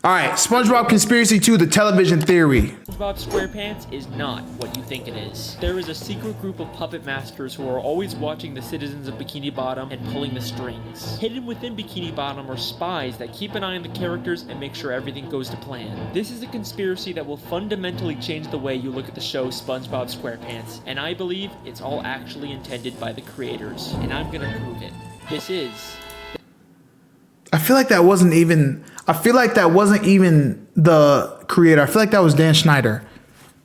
All right, SpongeBob Conspiracy 2, the television theory. SpongeBob SquarePants is not what you think it is. There is a secret group of puppet masters who are always watching the citizens of Bikini Bottom and pulling the strings. Hidden within Bikini Bottom are spies that keep an eye on the characters and make sure everything goes to plan. This is a conspiracy that will fundamentally change the way you look at the show SpongeBob SquarePants, and I believe it's all actually intended by the creators, and I'm gonna prove it. This is... I feel like that wasn't even the creator. I feel like that was Dan Schneider.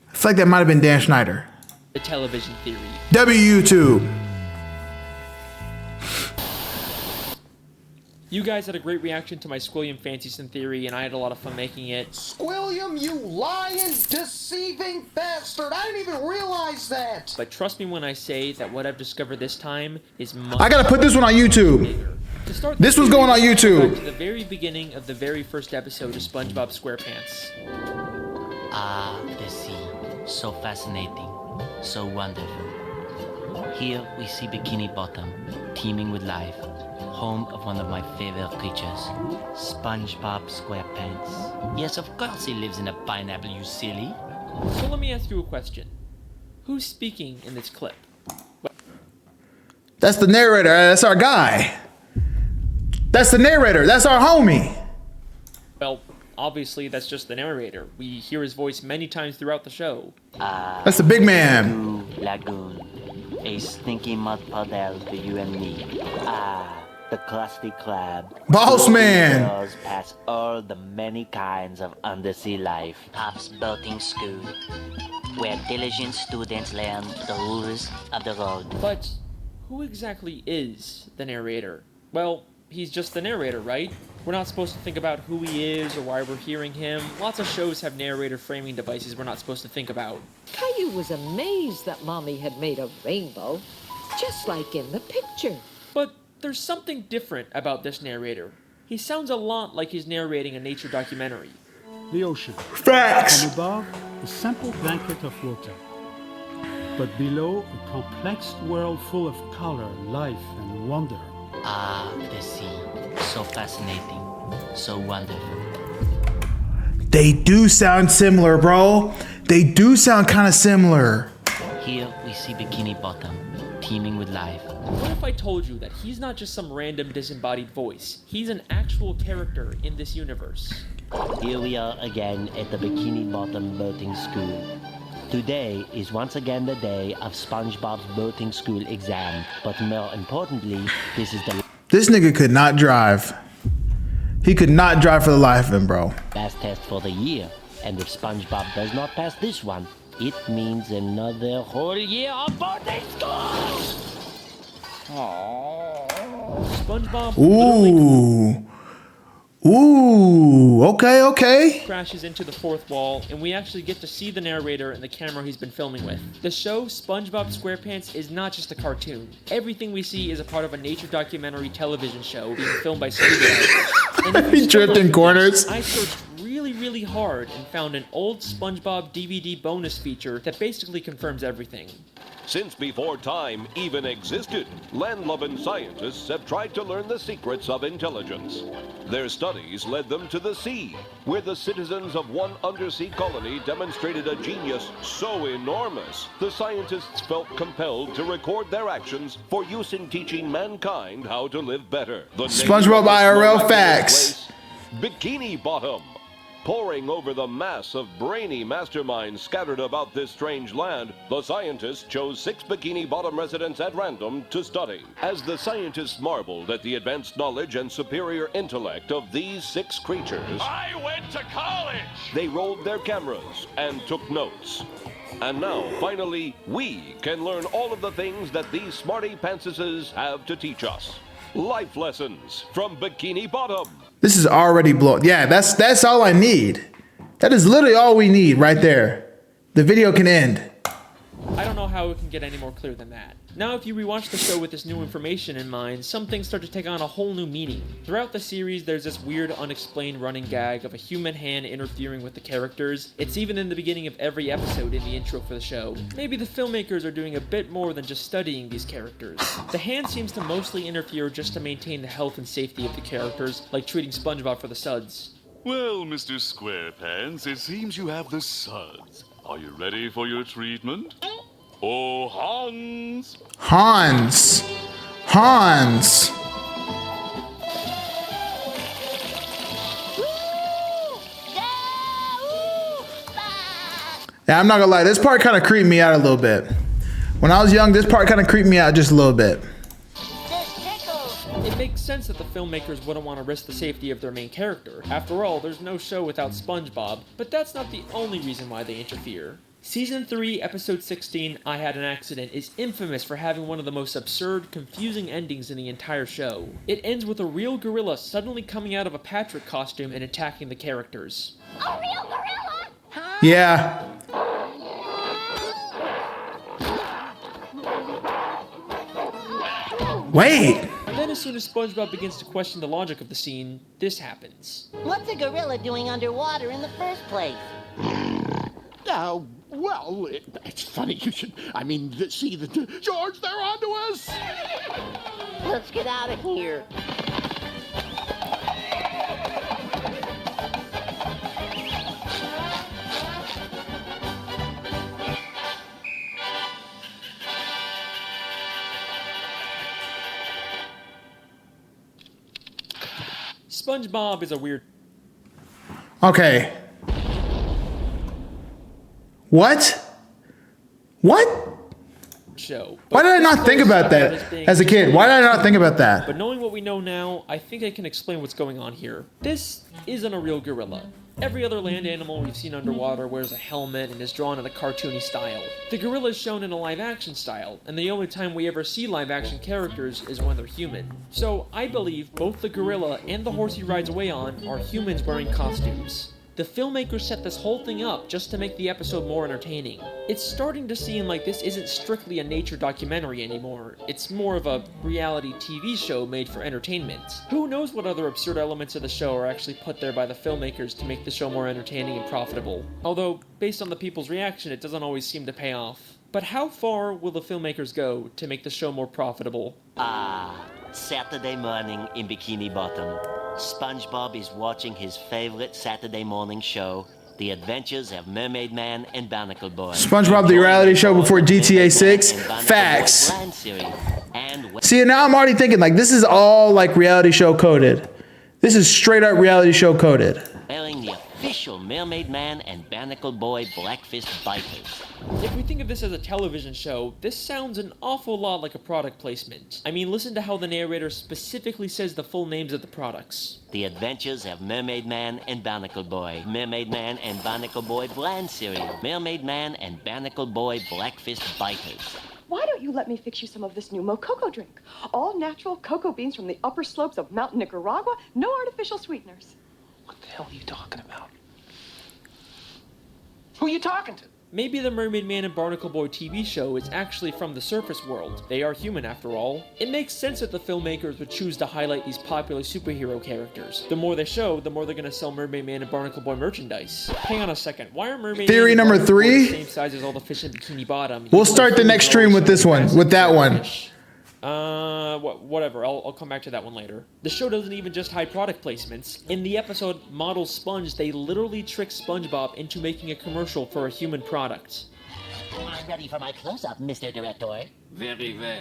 I feel like that might have been Dan Schneider. the television theory. YouTube. You guys had a great reaction to my Squilliam Fancyson theory, and I had a lot of fun making it. Squilliam, you lying, deceiving bastard! I didn't even realize that! But trust me when I say that what I've discovered this time is much I gotta put this one on YouTube. bigger. To start This one's going on back YouTube. to the very beginning of the very first episode of SpongeBob SquarePants. Ah, the sea. So fascinating. So wonderful. Here we see Bikini Bottom, teeming with life. Home of one of my favorite creatures, SpongeBob SquarePants. Yes, of course he lives in a pineapple, you silly. So let me ask you a question. Who's speaking in this clip? That's the narrator. That's our guy. That's the narrator. That's our homie. Well, obviously that's just the narrator. We hear his voice many times throughout the show. That's the big man. Lagoon. A stinky mud puddle for you and me. Ah, the crusty crab. Boss man. Goes past all the many kinds of undersea life. Pop's boating school, where diligent students learn the rules of the road. But who exactly is the narrator? Well, he's just the narrator, right? We're not supposed to think about who he is or why we're hearing him. Lots of shows have narrator framing devices we're not supposed to think about. Caillou was amazed that Mommy had made a rainbow, just like in the picture. But there's something different about this narrator. He sounds a lot like he's narrating a nature documentary. The ocean. Facts. From above, a simple blanket of water. But below, a complex world full of color, life, and wonder. Ah, the sea. So fascinating. So wonderful. They do sound similar, bro. They do sound kind of similar. Here we see Bikini Bottom, teeming with life. What if I told you that he's not just some random disembodied voice? He's an actual character in this universe. Here we are again at the Bikini Bottom boating school. Today is once again the day of SpongeBob's boating school exam, but more importantly, this is the This nigga could not drive. He could not drive for the life of him, bro. last test for the year. And if SpongeBob does not pass this one, it means another whole year of boating school! SpongeBob literally Ooh, okay. crashes into the fourth wall, and we actually get to see the narrator and the camera he's been filming with. The show SpongeBob SquarePants is not just a cartoon. Everything we see is a part of a nature documentary television show being filmed by studios. And if you He tripped in stumbled corners. I searched really hard and found an old SpongeBob DVD bonus feature that basically confirms everything. Since before time even existed, land-loving scientists have tried to learn the secrets of intelligence. Their studies led them to the sea, where the citizens of one undersea colony demonstrated a genius so enormous, the scientists felt compelled to record their actions for use in teaching mankind how to live better. The name SpongeBob of this IRL miraculous facts. place, Bikini Bottom. Poring over the mass of brainy masterminds scattered about this strange land, the scientists chose 6 Bikini Bottom residents at random to study. As the scientists marveled at the advanced knowledge and superior intellect of these 6 creatures, I went to college! they rolled their cameras and took notes. And now, finally, we can learn all of the things that these smarty pantsuses have to teach us. Life lessons from Bikini Bottom. This is already blown. Yeah, that's all I need. That is literally all we need right there. The video can end. I don't know how it can get any more clear than that. Now, if you rewatch the show with this new information in mind, some things start to take on a whole new meaning. Throughout the series, there's this weird, unexplained running gag of a human hand interfering with the characters. It's even in the beginning of every episode in the intro for the show. Maybe the filmmakers are doing a bit more than just studying these characters. The hand seems to mostly interfere just to maintain the health and safety of the characters, like treating SpongeBob for the suds. Well, Mr. Squarepants, it seems you have the suds. Are you ready for your treatment? Oh, Hans! Hans. Hans. Yeah, I'm not gonna lie. This part kind of creeped me out a little bit. When I was young, this part kind of creeped me out just a little bit. It makes sense that the filmmakers wouldn't want to risk the safety of their main character. After all, there's no show without SpongeBob, but that's not the only reason why they interfere. Season 3, Episode 16, I Had an Accident, is infamous for having one of the most absurd, confusing endings in the entire show. It ends with a real gorilla suddenly coming out of a Patrick costume and attacking the characters. A real gorilla? Huh? Yeah. Wait. And then as soon as SpongeBob begins to question the logic of the scene, this happens. What's a gorilla doing underwater in the first place? Well, it's funny you should. I mean, see, George, they're onto us! Let's get out of here. SpongeBob is a weird... Okay. What? What? show. Why did I not think about that as a kid? Why did I not think about that? But knowing what we know now, I think I can explain what's going on here. This isn't a real gorilla. Every other land animal we've seen underwater wears a helmet and is drawn in a cartoony style. The gorilla is shown in a live-action style, and the only time we ever see live-action characters is when they're human. So I believe both the gorilla and the horse he rides away on are humans wearing costumes. The filmmakers set this whole thing up just to make the episode more entertaining. It's starting to seem like this isn't strictly a nature documentary anymore. It's more of a reality TV show made for entertainment. Who knows what other absurd elements of the show are actually put there by the filmmakers to make the show more entertaining and profitable. Although, based on the people's reaction, it doesn't always seem to pay off. But how far will the filmmakers go to make the show more profitable? Saturday morning in Bikini Bottom. SpongeBob is watching his favorite Saturday morning show, The Adventures of Mermaid Man and Barnacle Boy. SpongeBob, the reality show before GTA 6? Facts. See, now I'm already thinking, like, this is all, like, reality show coded. This is straight up reality show coded. Wearing the official Mermaid Man and Barnacle Boy Blackfist Bikers. If we think of this as a television show, this sounds an awful lot like a product placement. I mean, listen to how the narrator specifically says the full names of the products. The Adventures of Mermaid Man and Barnacle Boy. Mermaid Man and Barnacle Boy Bland Cereal. Mermaid Man and Barnacle Boy Blackfist Bikers. Why don't you let me fix you some of this new Mococo drink? All natural cocoa beans from the upper slopes of Mountain Nicaragua, no artificial sweeteners. What the hell are you talking about? Who are you talking to? Maybe the Mermaid Man and Barnacle Boy TV show is actually from the surface world. They are human after all. It makes sense that the filmmakers would choose to highlight these popular superhero characters. The more they show, the more they're gonna sell Mermaid Man and Barnacle Boy merchandise. Hang on a second, why are Mermaid Theory Man and number Barnacle Boy the 3? same size as all the fish in Bikini Bottom? We'll start the next stream with this one, with that one. Whatever, I'll come back to that one later. The show doesn't even just hide product placements. In the episode Model Sponge, they literally trick SpongeBob into making a commercial for a human product. I'm ready for my close-up, Mr. Director. Very well.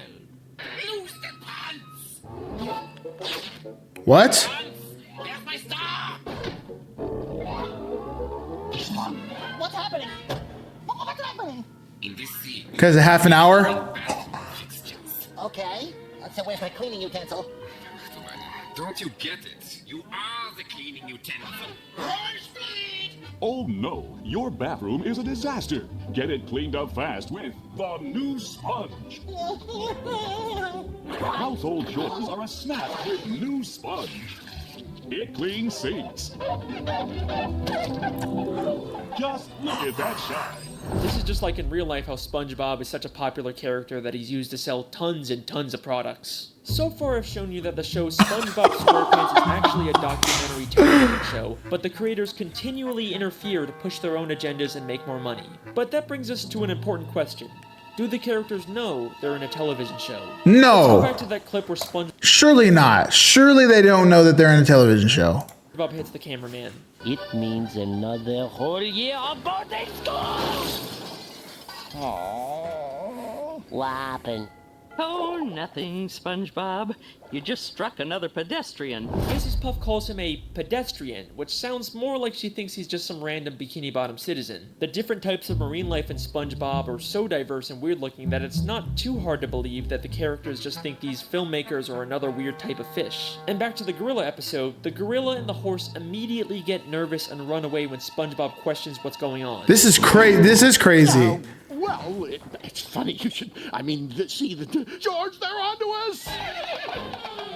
Lose the pants! What? There's my star! What's happening? What's happening? In this scene. Because of half an hour? Okay, so where's my cleaning utensil? Don't you get it? You are the cleaning utensil. Oh no, your bathroom is a disaster. Get it cleaned up fast with the new sponge. Household chores are a snap with new sponge. It cleans sinks. Just look at that shine. This is just like in real life how SpongeBob is such a popular character that he's used to sell tons and tons of products. So far I've shown you that the show SpongeBob SquarePants is actually a documentary television show, but the creators continually interfere to push their own agendas and make more money. But that brings us to an important question. Do the characters know they're in a television show? No. Let's go back to that clip where Surely not. Surely they don't know that they're in a television show. SpongeBob hits the cameraman. It means another whole year of boarding school! Oh. What happened? Oh, nothing, SpongeBob. You just struck another pedestrian. Mrs. Puff calls him a pedestrian, which sounds more like she thinks he's just some random Bikini Bottom citizen. The different types of marine life in SpongeBob are so diverse and weird looking that it's not too hard to believe that the characters just think these filmmakers are another weird type of fish. And back to the gorilla episode, the gorilla and the horse immediately get nervous and run away when SpongeBob questions what's going on. This is crazy. This is crazy. Well, it's funny you should. I mean, see the George, they're onto us.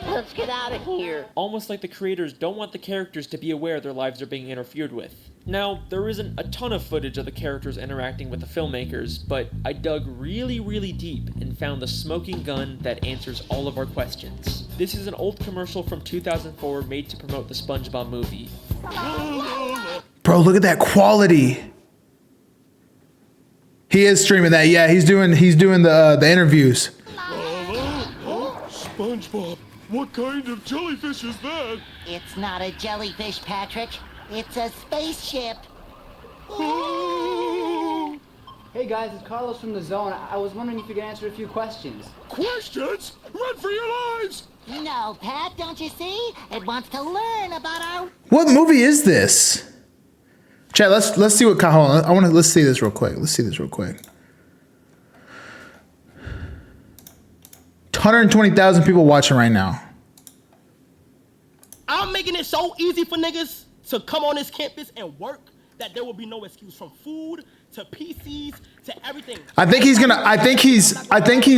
Let's get out of here. Almost like the creators don't want the characters to be aware their lives are being interfered with. Now, there isn't a ton of footage of the characters interacting with the filmmakers, but I dug really deep and found the smoking gun that answers all of our questions. This is an old commercial from 2004 made to promote the SpongeBob movie. Bro, look at that quality. He is streaming that. Yeah, he's doing the interviews. SpongeBob, what kind of jellyfish is that? It's not a jellyfish, Patrick. It's a spaceship. Hey guys, it's Carlos from the Zone. I was wondering if you could answer a few questions. Questions? Run for your lives! No, Pat, don't you see? It wants to learn about our... What movie is this? Chat, let's see what hold on. Let's see this real quick. 120,000 people watching right now. I'm making it so easy for niggas to come on this campus and work that there will be no excuse, from food to PCs to everything. I think he's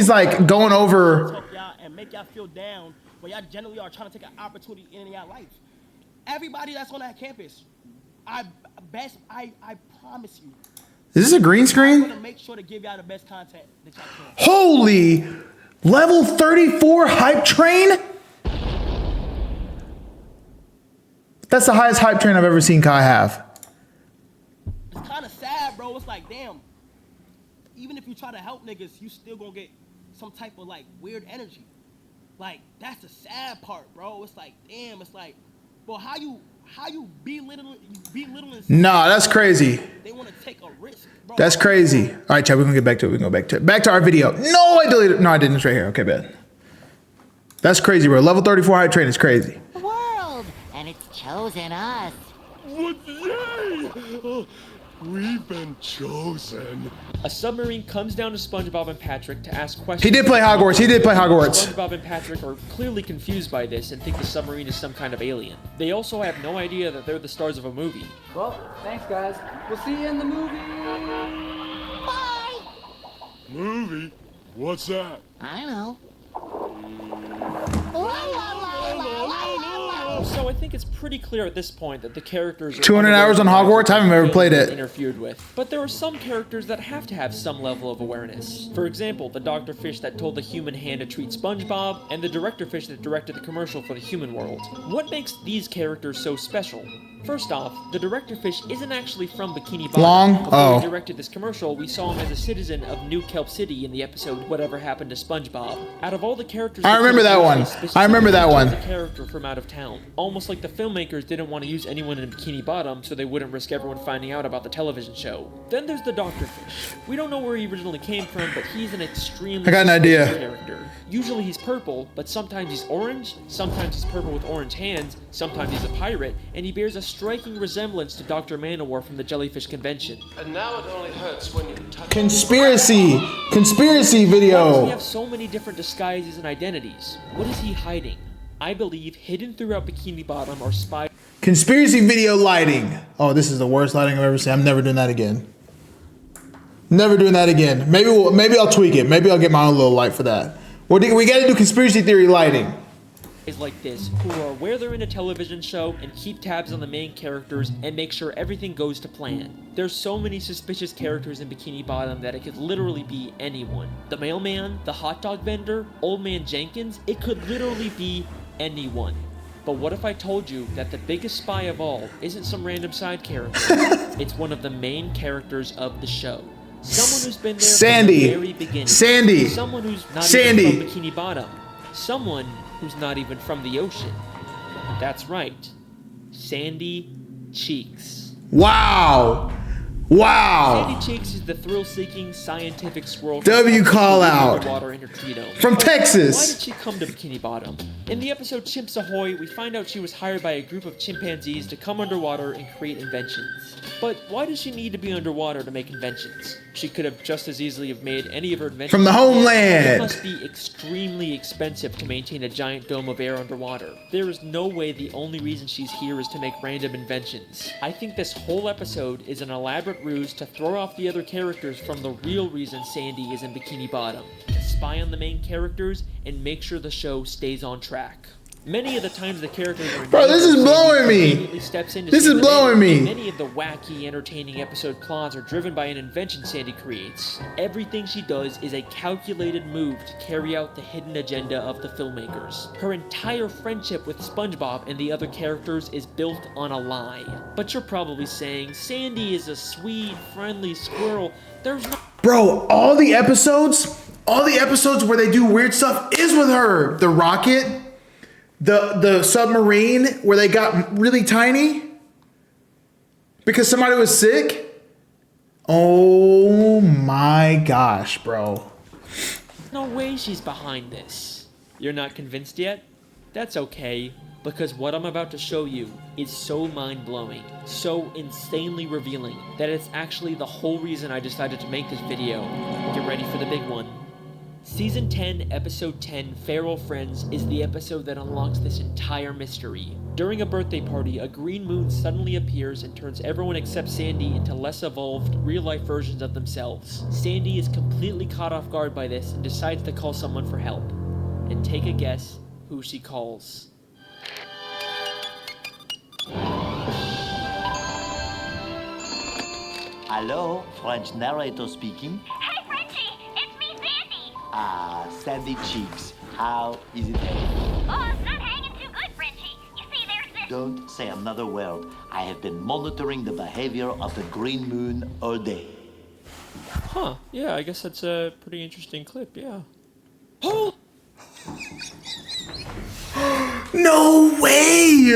like going over. Y'all and make y'all feel down when y'all generally are trying to take an opportunity in y'all life. Everybody that's on that campus, I promise you. Is this a green screen? I'm gonna make sure to give y'all the best content that y'all can. Holy, level 34 hype train? That's the highest hype train I've ever seen Kai have. It's kind of sad, bro. It's like, damn. Even if you try to help niggas, you still gonna get some type of like weird energy. Like, that's the sad part, bro. It's like, damn. It's like, bro, how you belittling? Nah, that's crazy. They want to take a risk, bro. That's crazy. All right, chat, we're gonna get back to it. We're gonna go back to it. Back to our video. No, I deleted it. No, I didn't. It's right here. Okay, bad. That's crazy, bro. Level 34 hype train is crazy. The world, and it's chosen us. What? Yay! Oh, we've been chosen. A submarine comes down to SpongeBob and Patrick to ask questions. He did play Hogwarts. SpongeBob and Patrick are clearly confused by this and think the submarine is some kind of alien. They also have no idea that they're the stars of a movie. Well, thanks guys. We'll see you in the movie. Bye. Movie? What's that? I know. So I think it's pretty clear at this point that the characters are 200 hours on Hogwarts? I haven't ever played it. Interfered with. But there are some characters that have to have some level of awareness. For example, the Dr. Fish that told the human hand to treat SpongeBob, and the Director Fish that directed the commercial for the human world. What makes these characters so special? First off, the Director Fish isn't actually from Bikini Bottom. Before he directed this commercial, we saw him as a citizen of New Kelp City in the episode Whatever Happened to SpongeBob. Out of all the characters, I remember that one. The character from out of town. Almost like the filmmakers didn't want to use anyone in Bikini Bottom so they wouldn't risk everyone finding out about the television show. Then there's the Dr. Fish. We don't know where he originally came from, but he's an extremely character. Usually he's purple, but sometimes he's orange, sometimes he's purple with orange hands, sometimes he's a pirate, and he bears a striking resemblance to Dr. Manowar from the Jellyfish Convention. And now it only hurts when you touch Conspiracy video. Why does he have so many different disguises and identities? What is he hiding? I believe hidden throughout Bikini Bottom are Spies. Conspiracy video lighting. Oh, this is the worst lighting I've ever seen. I'm never doing that again. Never doing that again. Maybe I'll tweak it. Maybe I'll get my own little light for that. We got to do conspiracy theory lighting. Like this, who are aware they're in a television show and keep tabs on the main characters and make sure everything goes to plan. There's so many suspicious characters in Bikini Bottom that it could literally be anyone. The mailman, the hot dog vendor, Old Man Jenkins, it could literally be anyone. But what if I told you that the biggest spy of all isn't some random side character? It's one of the main characters of the show. Someone who's been there from the very beginning. Someone who's not even from Bikini Bottom. Someone who's not even from the ocean. That's right. Sandy Cheeks. Wow. Wow. Sandy Cheeks is the thrill-seeking scientific squirrel W call out. Underwater in her Cheeto. From Texas. Why did she come to Bikini Bottom? In the episode Chimps Ahoy, we find out she was hired by a group of chimpanzees to come underwater and create inventions. But why does she need to be underwater to make inventions? She could have just as easily have made any of her inventions from the homeland. It must be extremely expensive to maintain a giant dome of air underwater. There is no way the only reason she's here is to make random inventions. I think this whole episode is an elaborate ruse to throw off the other characters from the real reason Sandy is in Bikini Bottom. To spy on the main characters and make sure the show stays on track. Many of the times the characters are bro, this is blowing me. This is blowing me. Many of the wacky, entertaining episode plots are driven by an invention Sandy creates. Everything she does is a calculated move to carry out the hidden agenda of the filmmakers. Her entire friendship with SpongeBob and the other characters is built on a lie. But you're probably saying, Sandy is a sweet, friendly squirrel. There's no— Bro, all the episodes where they do weird stuff is with her. The rocket. The submarine where they got really tiny because somebody was sick. Oh my gosh, bro. No way she's behind this. You're not convinced yet? That's okay, because what I'm about to show you is so mind-blowing, so insanely revealing, that it's actually the whole reason I decided to make this video. Get ready for the big one. Season 10, Episode 10, Feral Friends, is the episode that unlocks this entire mystery. During a birthday party, a green moon suddenly appears and turns everyone except Sandy into less evolved, real-life versions of themselves. Sandy is completely caught off guard by this and decides to call someone for help. And take a guess who she calls. Hello, French narrator speaking. Sandy Cheeks, how is it hanging? Oh, it's not hanging too good, Frenchie. You see, there's this— Don't say another word. I have been monitoring the behavior of the green moon all day. Huh, yeah, I guess that's a pretty interesting clip, yeah. Oh! No way!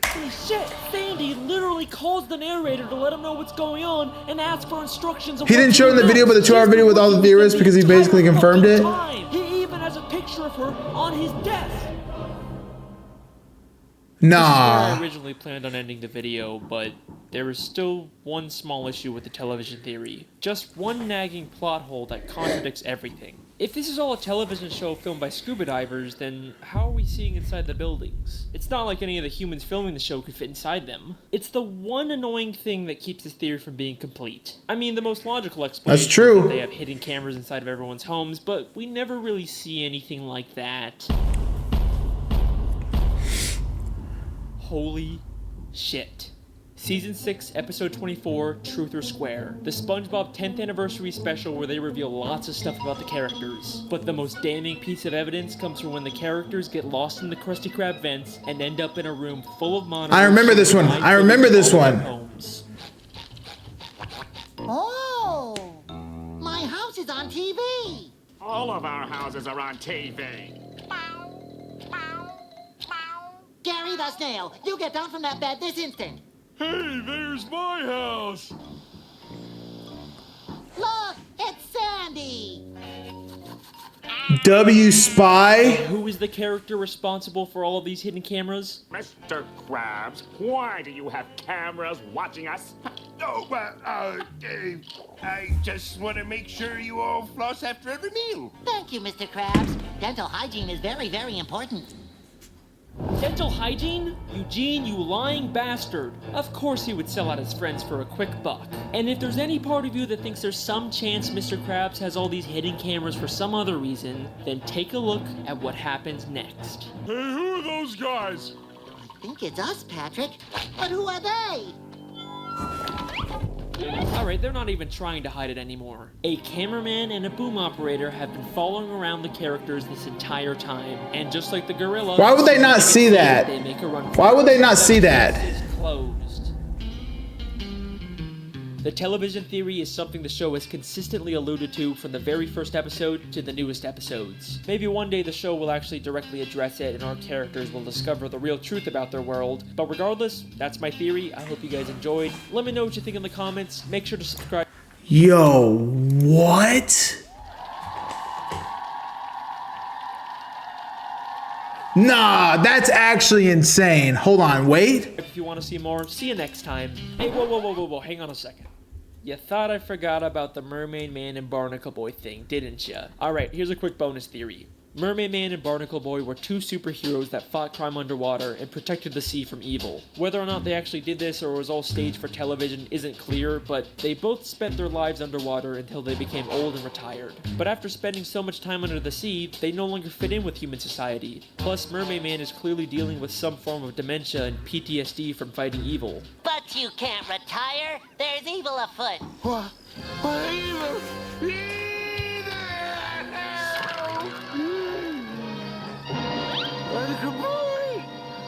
Holy shit, Sandy literally calls the narrator to let him know what's going on and asks for instructions. He didn't show in the video, but the 2-hour video with all the theorists because he basically confirmed it. He even has a picture of her on his desk. Nah. This is where I originally planned on ending the video, but there is still one small issue with the television theory. Just one nagging plot hole that contradicts everything. If this is all a television show filmed by scuba divers, then how are we seeing inside the buildings? It's not like any of the humans filming the show could fit inside them. It's the one annoying thing that keeps this theory from being complete. I mean, the most logical explanation That's true. is that they have hidden cameras inside of everyone's homes, but we never really see anything like that. Holy shit. Season 6, Episode 24, Truth or Square. The SpongeBob 10th Anniversary Special where they reveal lots of stuff about the characters. But the most damning piece of evidence comes from when the characters get lost in the Krusty Krab vents and end up in a room full of monitors. I remember this one. I remember this one. Oh, my house is on TV. All of our houses are on TV. Gary the snail, you get down from that bed this instant. Hey, there's my house. Look, it's Sandy. W Spy. Who is the character responsible for all of these hidden cameras? Mr. Krabs, why do you have cameras watching us? Oh, I just want to make sure you all floss after every meal. Thank you, Mr. Krabs. Dental hygiene is very, very important. Dental hygiene? Eugene, you lying bastard. Of course he would sell out his friends for a quick buck. And if there's any part of you that thinks there's some chance Mr. Krabs has all these hidden cameras for some other reason, then take a look at what happens next. Hey, who are those guys? I think it's us, Patrick. But who are they? Alright, they're not even trying to hide it anymore. A cameraman and a boom operator have been following around the characters this entire time. And just like the gorilla... Why would they not see that? They make a run. Why would they not see that? Closed. The television theory is something the show has consistently alluded to from the very first episode to the newest episodes. Maybe one day the show will actually directly address it and our characters will discover the real truth about their world, but regardless, that's my theory. I hope you guys enjoyed. Let me know what you think in the comments. Make sure to subscribe. Yo, what? Nah, that's actually insane. Hold on, wait. If you want to see more, see you next time. Hey, whoa, hang on a second. You thought I forgot about the Mermaid Man and Barnacle Boy thing, didn't ya? Alright, here's a quick bonus theory. Mermaid Man and Barnacle Boy were two superheroes that fought crime underwater and protected the sea from evil. Whether or not they actually did this or it was all staged for television isn't clear, but they both spent their lives underwater until they became old and retired. But after spending so much time under the sea, they no longer fit in with human society. Plus, Mermaid Man is clearly dealing with some form of dementia and PTSD from fighting evil. But you can't retire. There's evil afoot. What evil?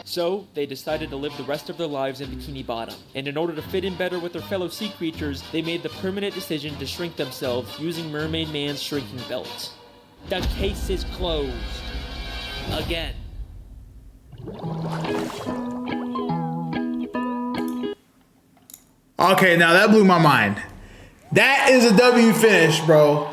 So, they decided to live the rest of their lives in Bikini Bottom, and in order to fit in better with their fellow sea creatures, they made the permanent decision to shrink themselves using Mermaid Man's shrinking belt. The case is closed. Again. Okay, now that blew my mind. That is a W finish, bro.